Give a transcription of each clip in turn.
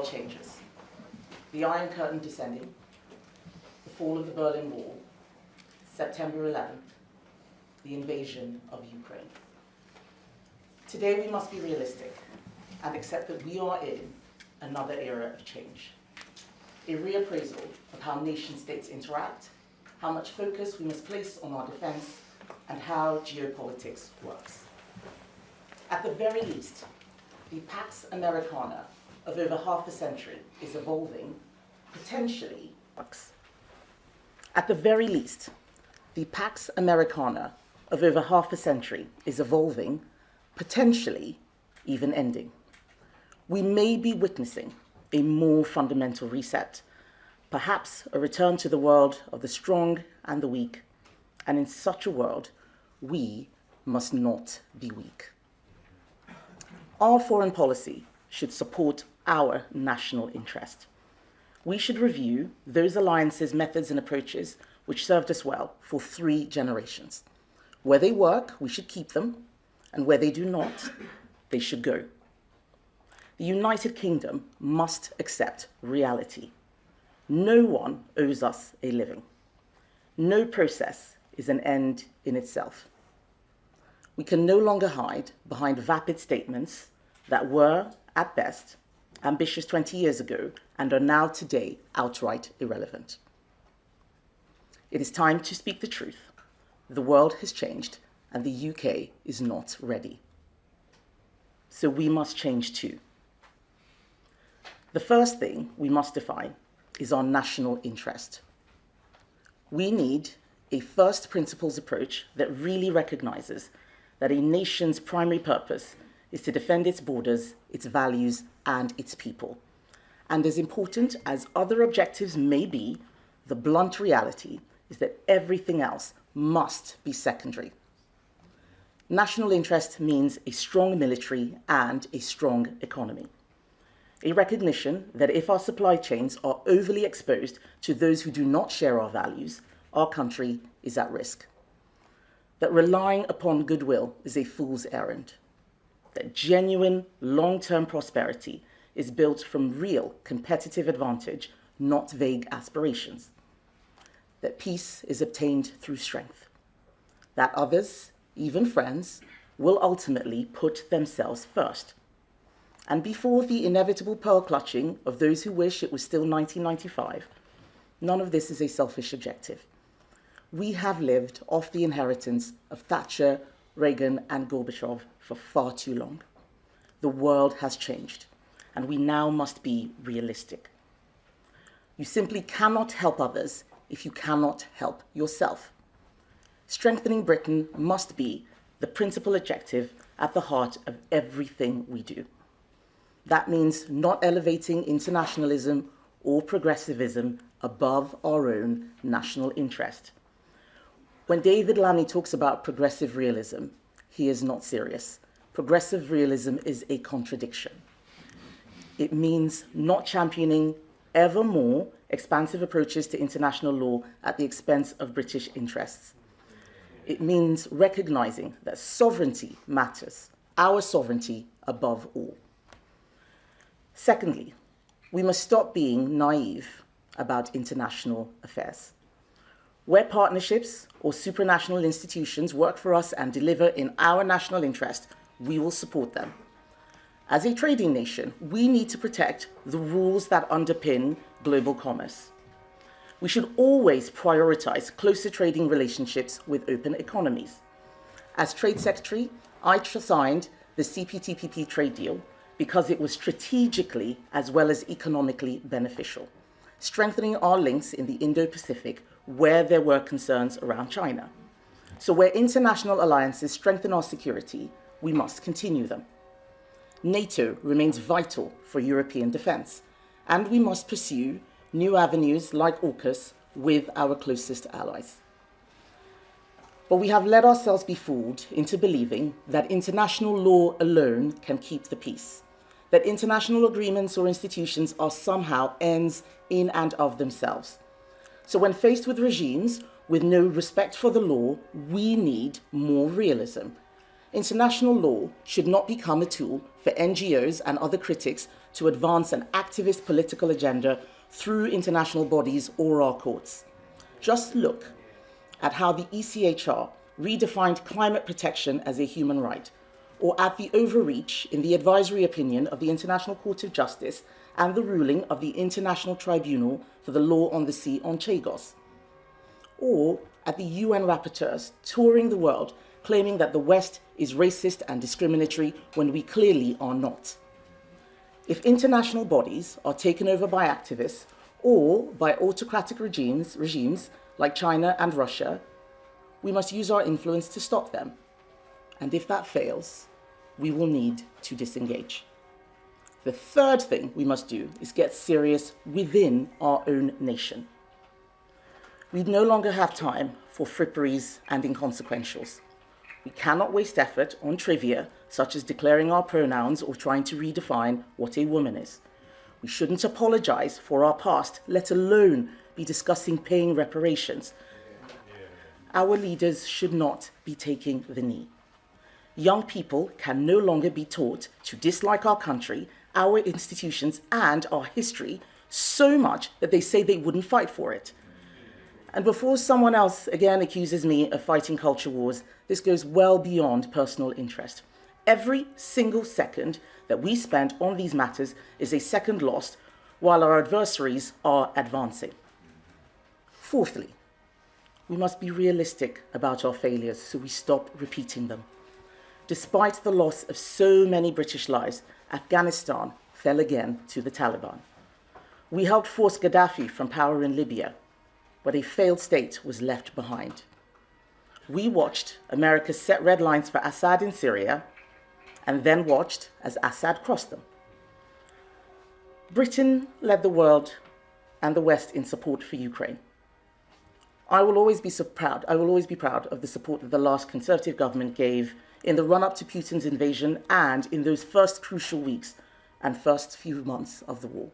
world changes. The Iron Curtain descending, the fall of the Berlin Wall, September 11th, the invasion of Ukraine. Today we must be realistic and accept that we are in another era of change. A reappraisal of how nation states interact, how much focus we must place on our defense, and how geopolitics works. At the very least, the Pax Americana of over half a century is evolving, potentially works. At the very least, the Pax Americana of over half a century is evolving, potentially even ending. We may be witnessing a more fundamental reset, perhaps a return to the world of the strong and the weak, and in such a world, we must not be weak. Our foreign policy should support our national interest. We should review those alliances, methods, and approaches which served us well for 3 generations. Where they work, we should keep them, and where they do not, they should go. The United Kingdom must accept reality. No one owes us a living. No process is an end in itself. We can no longer hide behind vapid statements that were, at best, ambitious 20 years ago and are now today outright irrelevant. It is time to speak the truth. The world has changed and the UK is not ready. So we must change too. The first thing we must define is our national interest. We need a first principles approach that really recognizes that a nation's primary purpose is to defend its borders, its values, and its people. And as important as other objectives may be, the blunt reality is that everything else must be secondary. National interest means a strong military and a strong economy. A recognition that if our supply chains are overly exposed to those who do not share our values, our country is at risk. That relying upon goodwill is a fool's errand. That genuine long-term prosperity is built from real competitive advantage, not vague aspirations. That peace is obtained through strength. That others, even friends, will ultimately put themselves first. And before the inevitable pearl clutching of those who wish it was still 1995, none of this is a selfish objective. We have lived off the inheritance of Thatcher, Reagan, and Gorbachev for far too long. The world has changed, and we now must be realistic. You simply cannot help others if you cannot help yourself. Strengthening Britain must be the principal objective at the heart of everything we do. That means not elevating internationalism or progressivism above our own national interest. When David Lammy talks about progressive realism, he is not serious. Progressive realism is a contradiction. It means not championing ever more expansive approaches to international law at the expense of British interests. It means recognizing that sovereignty matters, our sovereignty above all. Secondly, we must stop being naive about international affairs. Where partnerships or supranational institutions work for us and deliver in our national interest, we will support them. As a trading nation, we need to protect the rules that underpin global commerce. We should always prioritize closer trading relationships with open economies. As Trade Secretary, I signed the CPTPP trade deal because it was strategically as well as economically beneficial, strengthening our links in the Indo-Pacific where there were concerns around China. So where international alliances strengthen our security, we must continue them. NATO remains vital for European defense, and we must pursue new avenues like AUKUS with our closest allies. But we have let ourselves be fooled into believing that international law alone can keep the peace, that international agreements or institutions are somehow ends in and of themselves. So when faced with regimes with no respect for the law, we need more realism. international law should not become a tool for NGOs and other critics to advance an activist political agenda through international bodies or our courts. Just look at how the ECHR redefined climate protection as a human right, or at the overreach in the advisory opinion of the International Court of Justice and the ruling of the International Tribunal for the Law on the Sea on Chagos, or at the UN rapporteurs touring the world claiming that the West is racist and discriminatory when we clearly are not. If international bodies are taken over by activists or by autocratic regimes like China and Russia, we must use our influence to stop them. And if that fails, we will need to disengage. The third thing we must do is get serious within our own nation. We no longer have time for fripperies and inconsequentials. We cannot waste effort on trivia, such as declaring our pronouns or trying to redefine what a woman is. We shouldn't apologize for our past, let alone be discussing paying reparations. Our leaders should not be taking the knee. Young people can no longer be taught to dislike our country, our institutions, and our history so much that they say they wouldn't fight for it. And before someone else again accuses me of fighting culture wars, this goes well beyond personal interest. Every single second that we spend on these matters is a second lost, while our adversaries are advancing. Fourthly, we must be realistic about our failures so we stop repeating them. Despite the loss of so many British lives, Afghanistan fell again to the Taliban. We helped force Gaddafi from power in Libya, but a failed state was left behind. We watched America set red lines for Assad in Syria, and then watched as Assad crossed them. Britain led the world and the West in support for Ukraine. I will always be proud of the support that the last Conservative government gave in the run-up to Putin's invasion and in those first crucial weeks and first few months of the war.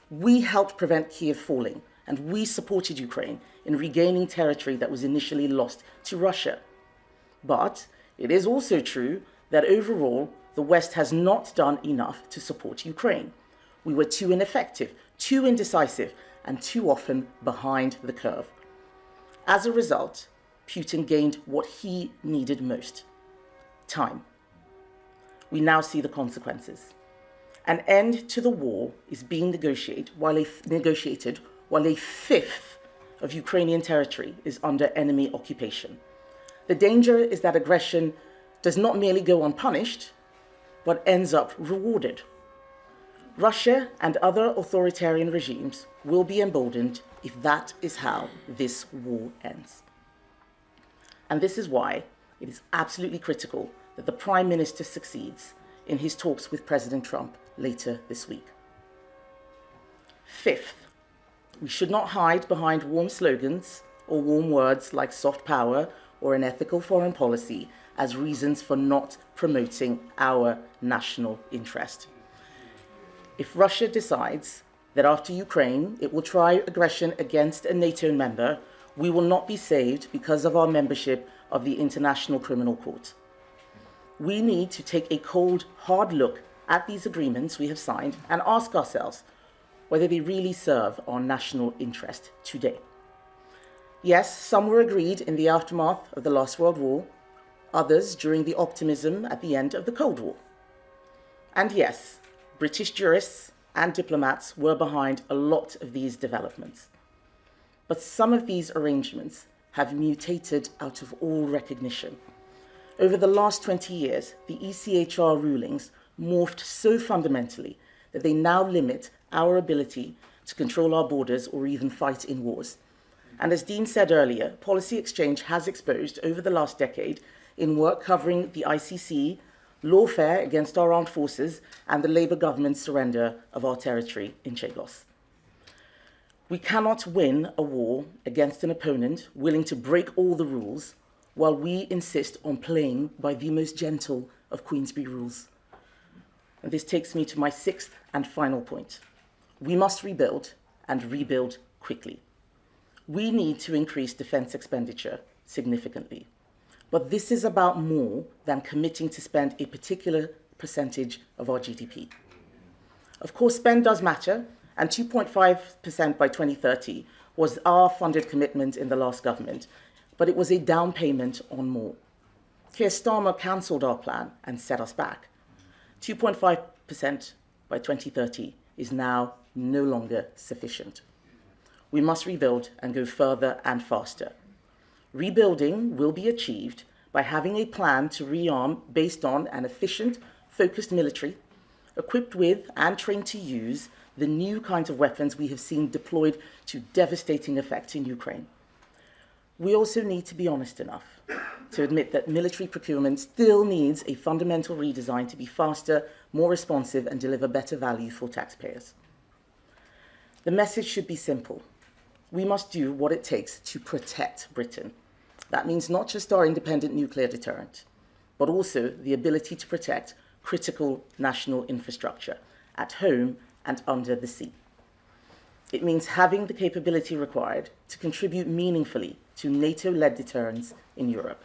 We helped prevent Kiev falling, and we supported Ukraine in regaining territory that was initially lost to Russia. But it is also true that overall, the West has not done enough to support Ukraine. We were too ineffective, too indecisive, and too often behind the curve. As a result, Putin gained what he needed most: time. We now see the consequences. An end to the war is being negotiated while a fifth of Ukrainian territory is under enemy occupation. The danger is that aggression does not merely go unpunished, but ends up rewarded. Russia and other authoritarian regimes will be emboldened if that is how this war ends. And this is why it is absolutely critical that the Prime Minister succeeds in his talks with President Trump later this week. Fifth, we should not hide behind warm slogans or warm words like soft power or an ethical foreign policy as reasons for not promoting our national interest. If Russia decides that after Ukraine it will try aggression against a NATO member, we will not be saved because of our membership of the International Criminal Court. We need to take a cold, hard look at these agreements we have signed and ask ourselves whether they really serve our national interest today. Yes, some were agreed in the aftermath of the last World War, others during the optimism at the end of the Cold War. And yes, British jurists and diplomats were behind a lot of these developments. But some of these arrangements have mutated out of all recognition. Over the last 20 years, the ECHR rulings morphed so fundamentally that they now limit our ability to control our borders or even fight in wars. And as Dean said earlier, policy exchange has exposed over the last decade in work covering the ICC, lawfare against our armed forces, and the Labour government's surrender of our territory in Chagos. We cannot win a war against an opponent willing to break all the rules while we insist on playing by the most gentle of Queensberry rules. And this takes me to my sixth and final point. We must rebuild, and rebuild quickly. We need to increase defence expenditure significantly. But this is about more than committing to spend a particular percentage of our GDP. Of course, spend does matter, and 2.5% by 2030 was our funded commitment in the last government, but it was a down payment on more. Keir Starmer cancelled our plan and set us back. 2.5% by 2030 is now no longer sufficient. We must rebuild and go further and faster. Rebuilding will be achieved by having a plan to rearm based on an efficient, focused military, equipped with and trained to use the new kinds of weapons we have seen deployed to devastating effect in Ukraine. We also need to be honest enough to admit that military procurement still needs a fundamental redesign to be faster, more responsive, and deliver better value for taxpayers. The message should be simple. We must do what it takes to protect Britain. That means not just our independent nuclear deterrent, but also the ability to protect critical national infrastructure at home and under the sea. It means having the capability required to contribute meaningfully to NATO-led deterrence in Europe.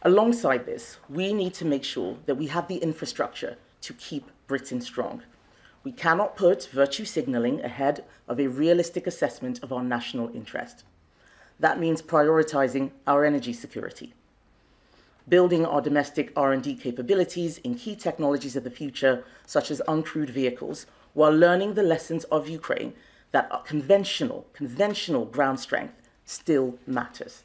Alongside this, we need to make sure that we have the infrastructure to keep Britain strong. We cannot put virtue signalling ahead of a realistic assessment of our national interest. That means prioritizing our energy security, building our domestic R&D capabilities in key technologies of the future, such as uncrewed vehicles, while learning the lessons of Ukraine that our conventional ground strength still matters.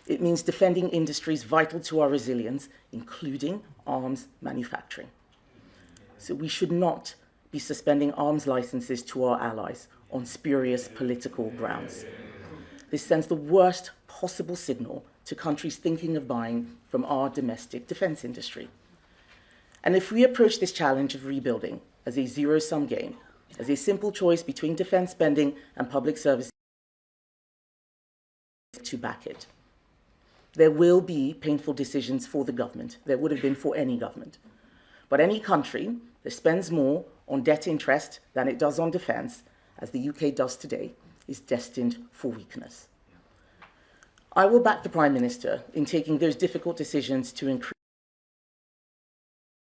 It means defending industries vital to our resilience, including arms manufacturing. So we should not be suspending arms licenses to our allies on spurious political grounds. This sends the worst possible signal to countries thinking of buying from our domestic defense industry. And if we approach this challenge of rebuilding as a zero-sum game, as a simple choice between defense spending and public services to back it, there will be painful decisions for the government. There would have been for any government. But any country that spends more on debt interest than it does on defense, as the UK does today, is destined for weakness. I will back the Prime Minister in taking those difficult decisions to increase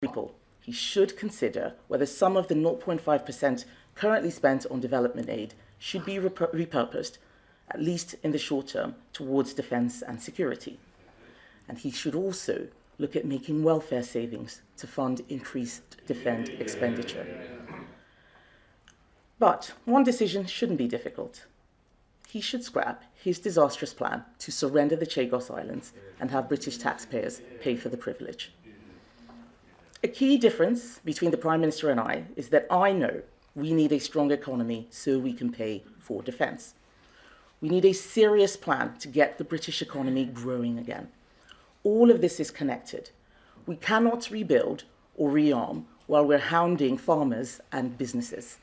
people. He should consider whether some of the 0.5% currently spent on development aid should be repurposed, at least in the short term, towards defense and security. And he should also look at making welfare savings to fund increased defense expenditure. But one decision shouldn't be difficult. He should scrap his disastrous plan to surrender the Chagos Islands and have British taxpayers pay for the privilege. A key difference between the Prime Minister and I is that I know we need a strong economy so we can pay for defense. We need a serious plan to get the British economy growing again. All of this is connected. We cannot rebuild or rearm while we're hounding farmers and businesses.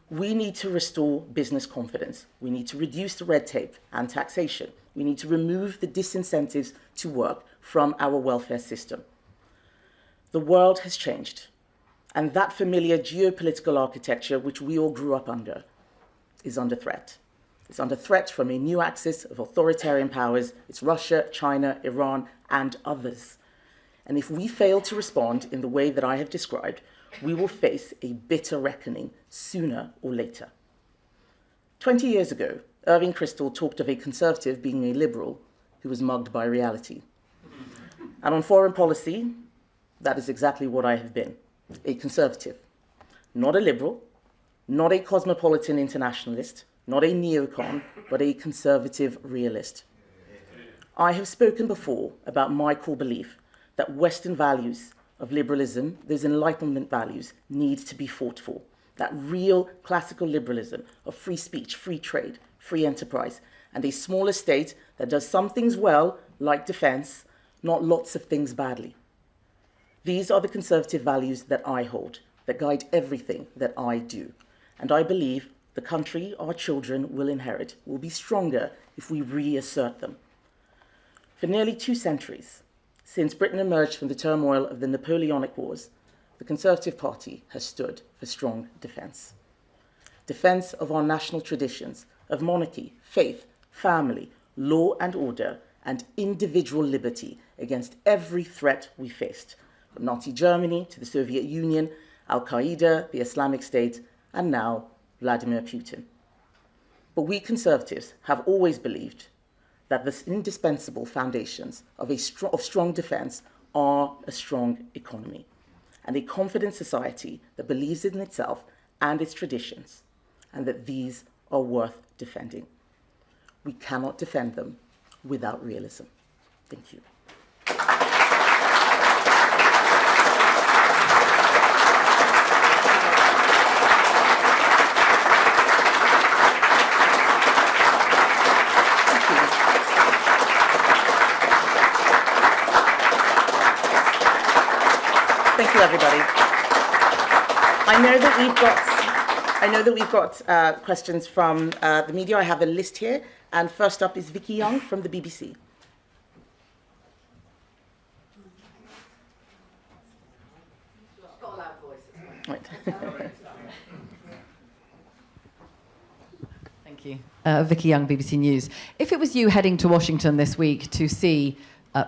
We need to restore business confidence. We need to reduce the red tape and taxation. We need to remove the disincentives to work from our welfare system. The world has changed, and that familiar geopolitical architecture which we all grew up under is under threat. It's under threat from a new axis of authoritarian powers. It's Russia, China, Iran, and others. And if we fail to respond in the way that I have described, we will face a bitter reckoning sooner or later. 20 years ago, Irving Kristol talked of a conservative being a liberal who was mugged by reality. And on foreign policy, that is exactly what I have been, a conservative. Not a liberal, not a cosmopolitan internationalist, not a neocon, but a conservative realist. I have spoken before about my core belief that Western values of liberalism, those Enlightenment values, need to be fought for. That real classical liberalism of free speech, free trade, free enterprise, and a smaller state that does some things well, like defense, not lots of things badly. These are the conservative values that I hold, that guide everything that I do. And I believe the country our children will inherit will be stronger if we reassert them. For nearly 2 centuries, since Britain emerged from the turmoil of the Napoleonic Wars, the Conservative Party has stood for strong defence. Defence of our national traditions, of monarchy, faith, family, law and order, and individual liberty against every threat we faced, from Nazi Germany to the Soviet Union, Al-Qaeda, the Islamic State, and now Vladimir Putin. But we conservatives have always believed that the indispensable foundations of strong defense are a strong economy and a confident society that believes in itself and its traditions, and that these are worth defending. We cannot defend them without realism. Thank you. Thank you, everybody. I know that we've got questions from the media. I have a list here, and first up is Vicky Young from the BBC. Got a loud voice. Right. Thank you. Vicky Young, BBC News. If it was you heading to Washington this week to see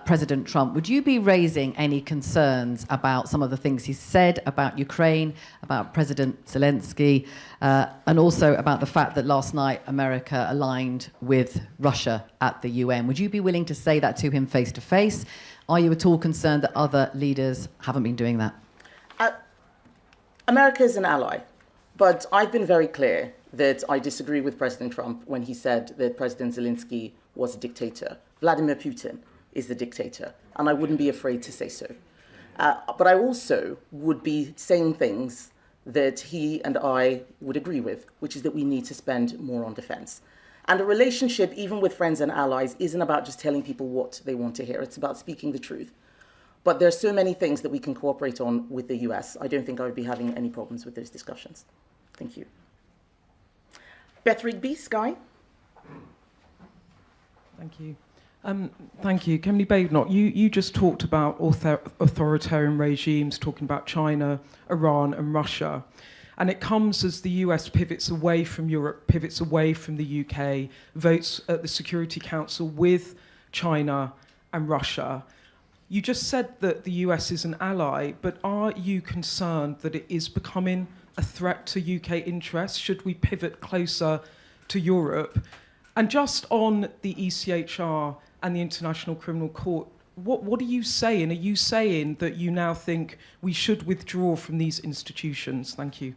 President Trump, would you be raising any concerns about some of the things he said about Ukraine, about President Zelensky, and also about the fact that last night America aligned with Russia at the UN? Would you be willing to say that to him face to face? Are you at all concerned that other leaders haven't been doing that? America is an ally, but I've been very clear that I disagree with President Trump when he said that President Zelensky was a dictator. Vladimir Putin is the dictator, and I wouldn't be afraid to say so. But I also would be saying things that he and I would agree with, which is that we need to spend more on defense. And a relationship, even with friends and allies, isn't about just telling people what they want to hear. It's about speaking the truth. But there's so many things that we can cooperate on with the US. I don't think I would be having any problems with those discussions. Thank you. Beth Rigby, Sky. Thank you. Thank you. Kemi Badenoch, you just talked about authoritarian regimes, talking about China, Iran and Russia. And it comes as the US pivots away from Europe, pivots away from the UK, votes at the Security Council with China and Russia. You just said that the US is an ally, but are you concerned that it is becoming a threat to UK interests? Should we pivot closer to Europe? And just on the ECHR and the International Criminal Court, what are you saying? Are you saying that you now think we should withdraw from these institutions? Thank you.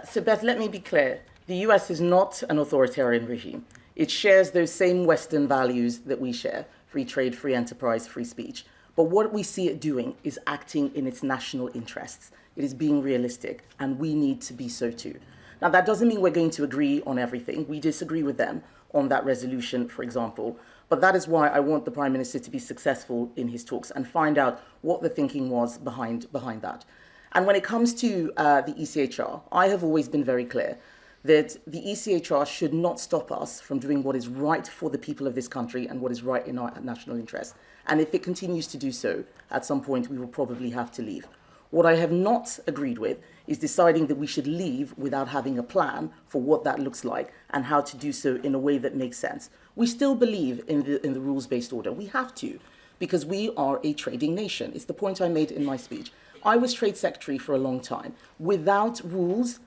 So Beth, let me be clear. The US is not an authoritarian regime. It shares those same Western values that we share: free trade, free enterprise, free speech. But what we see it doing is acting in its national interests. It is being realistic, and we need to be so too. Now, that doesn't mean we're going to agree on everything. We disagree with them on that resolution, for example. But that is why I want the Prime Minister to be successful in his talks and find out what the thinking was behind that. And when it comes to the ECHR, I have always been very clear that the ECHR should not stop us from doing what is right for the people of this country and what is right in our national interest. And if it continues to do so, at some point we will probably have to leave. What I have not agreed with is deciding that we should leave without having a plan for what that looks like and how to do so in a way that makes sense. We still believe in the rules-based order. We have to, because we are a trading nation. It's the point I made in my speech. I was Trade Secretary for a long time. Without rules,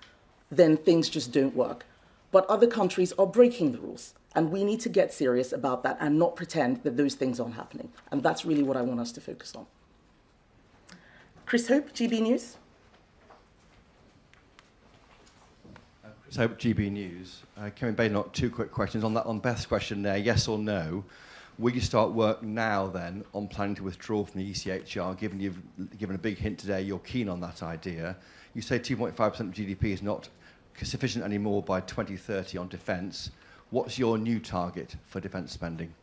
then things just don't work. But other countries are breaking the rules, and we need to get serious about that and not pretend that those things aren't happening. And that's really what I want us to focus on. Chris Hope, GB News. Chris Hope, GB News. Kemi Badenoch, two quick questions. On Beth's question there, yes or no, will you start work now then on planning to withdraw from the ECHR, given you've given a big hint today you're keen on that idea? You say 2.5% of GDP is not sufficient anymore by 2030 on defence. What's your new target for defence spending?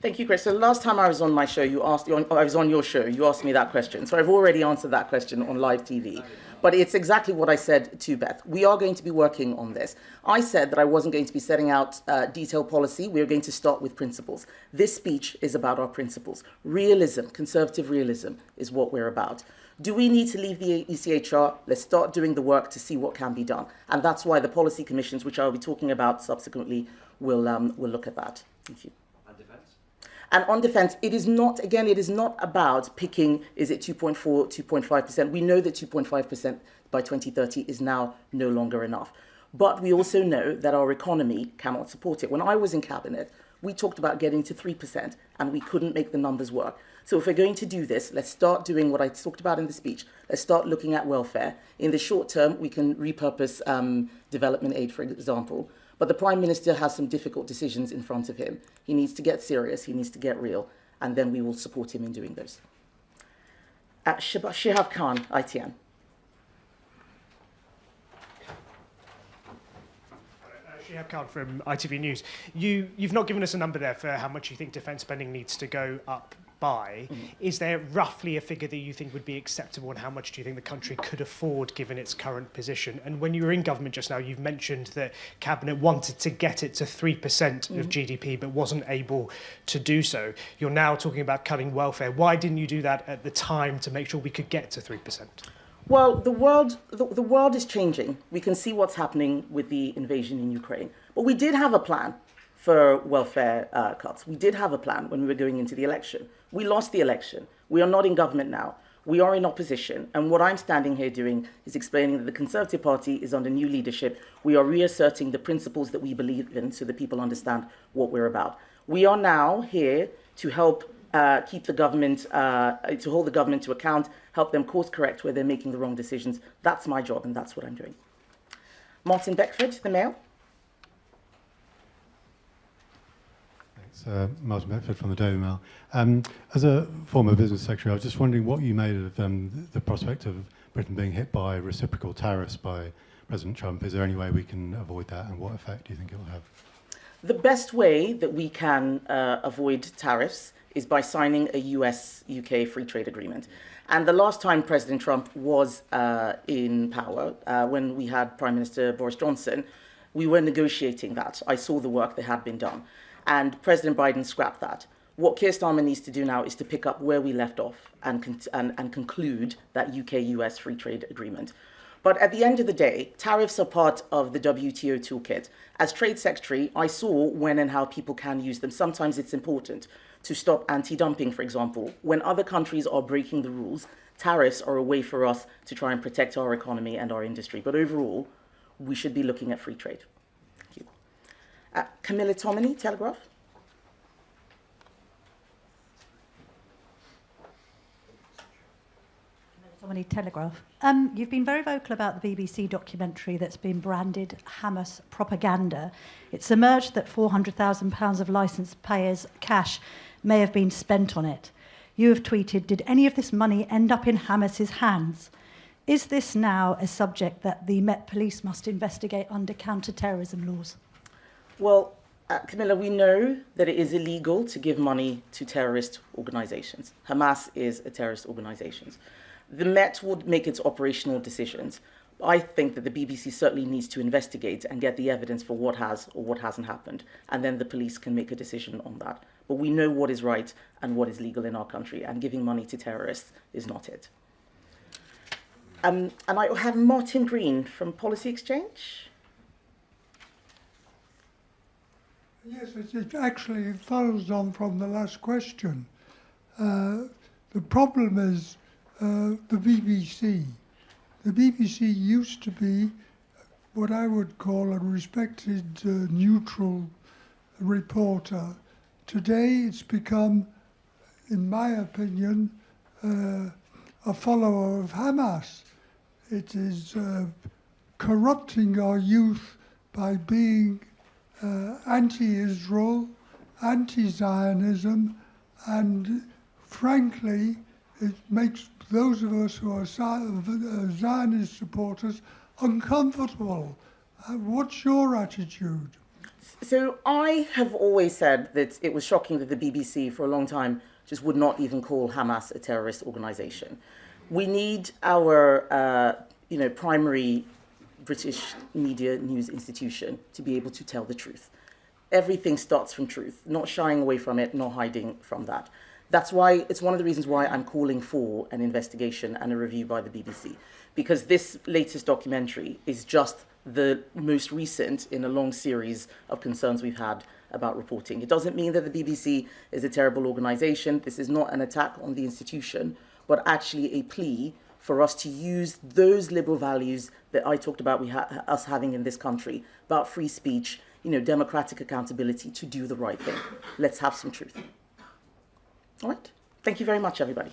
Thank you, Chris. So the last time I was on my show, I was on your show, you asked me that question. So I've already answered that question on live TV. But it's exactly what I said to Beth. We are going to be working on this. I said that I wasn't going to be setting out detailed policy. We are going to start with principles. This speech is about our principles. Realism, conservative realism, is what we're about. Do we need to leave the ECHR? Let's start doing the work to see what can be done. And that's why the policy commissions, which I'll be talking about subsequently, will look at that. Thank you. And on defence, it is not about picking, is it 2.4, 2.5%? We know that 2.5% by 2030 is now no longer enough. But we also know that our economy cannot support it. When I was in cabinet, we talked about getting to 3% and we couldn't make the numbers work. So if we're going to do this, let's start doing what I talked about in the speech. Let's start looking at welfare. In the short term, we can repurpose development aid, for example. But the Prime Minister has some difficult decisions in front of him. He needs to get serious, he needs to get real, and then we will support him in doing those. Shihab Khan, ITN. Shihab Khan from ITV News. You've not given us a number there for how much you think defence spending needs to go up by. Is there roughly a figure that you think would be acceptable, and how much do you think the country could afford given its current position? And when you were in government just now, you've mentioned that Cabinet wanted to get it to 3% of GDP but wasn't able to do so. You're now talking about cutting welfare. Why didn't you do that at the time to make sure we could get to 3%? Well, the world is changing. We can see what's happening with the invasion in Ukraine. But we did have a plan for welfare cuts. We did have a plan when we were going into the election. We lost the election. We are not in government now. We are in opposition. And what I'm standing here doing is explaining that the Conservative Party is under new leadership. We are reasserting the principles that we believe in so that people understand what we're about. We are now here to help keep the government, to hold the government to account, help them course correct where they're making the wrong decisions. That's my job, and that's what I'm doing. Martin Beckford, The Mail. Thanks, Martin Beckford from the Daily Mail. As a former business secretary, I was just wondering what you made of the prospect of Britain being hit by reciprocal tariffs by President Trump. Is there any way we can avoid that, and what effect do you think it will have? The best way that we can avoid tariffs is by signing a US-UK free trade agreement. And the last time President Trump was in power, when we had Prime Minister Boris Johnson, we were negotiating that. I saw the work that had been done. And President Biden scrapped that. What Keir Starmer needs to do now is to pick up where we left off and conclude that UK-US free trade agreement. But at the end of the day, tariffs are part of the WTO toolkit. As Trade Secretary, I saw when and how people can use them. Sometimes it's important to stop anti-dumping, for example. When other countries are breaking the rules, tariffs are a way for us to try and protect our economy and our industry. But overall, we should be looking at free trade. Thank you. Camilla Tominey, Telegraph. Telegraph. You've been very vocal about the BBC documentary that's been branded Hamas propaganda. It's emerged that £400,000 of licence payers' cash may have been spent on it. You have tweeted, did any of this money end up in Hamas's hands? Is this now a subject that the Met Police must investigate under counter-terrorism laws? Well, Camilla, we know that it is illegal to give money to terrorist organisations. Hamas is a terrorist organisation. The Met would make its operational decisions. I think that the BBC certainly needs to investigate and get the evidence for what has or what hasn't happened, and then the police can make a decision on that. But we know what is right and what is legal in our country, and giving money to terrorists is not it. And I have Martin Green from Policy Exchange. Yes, it actually follows on from the last question. The problem is the BBC. The BBC used to be what I would call a respected neutral reporter. Today it's become, in my opinion, a follower of Hamas. It is corrupting our youth by being anti-Israel, anti-Zionism, and frankly, it makes those of us who are Zionist supporters uncomfortable. What's your attitude? So I have always said that it was shocking that the BBC for a long time just would not even call Hamas a terrorist organization. We need our primary British media news institution to be able to tell the truth. Everything starts from truth, not shying away from it, not hiding from that. That's why it's one of the reasons why I'm calling for an investigation and a review by the BBC, because this latest documentary is just the most recent in a long series of concerns we've had about reporting. It doesn't mean that the BBC is a terrible organisation. This is not an attack on the institution, but actually a plea for us to use those liberal values that I talked about us having in this country, about free speech, democratic accountability, to do the right thing. Let's have some truth. All right? Thank you very much, everybody.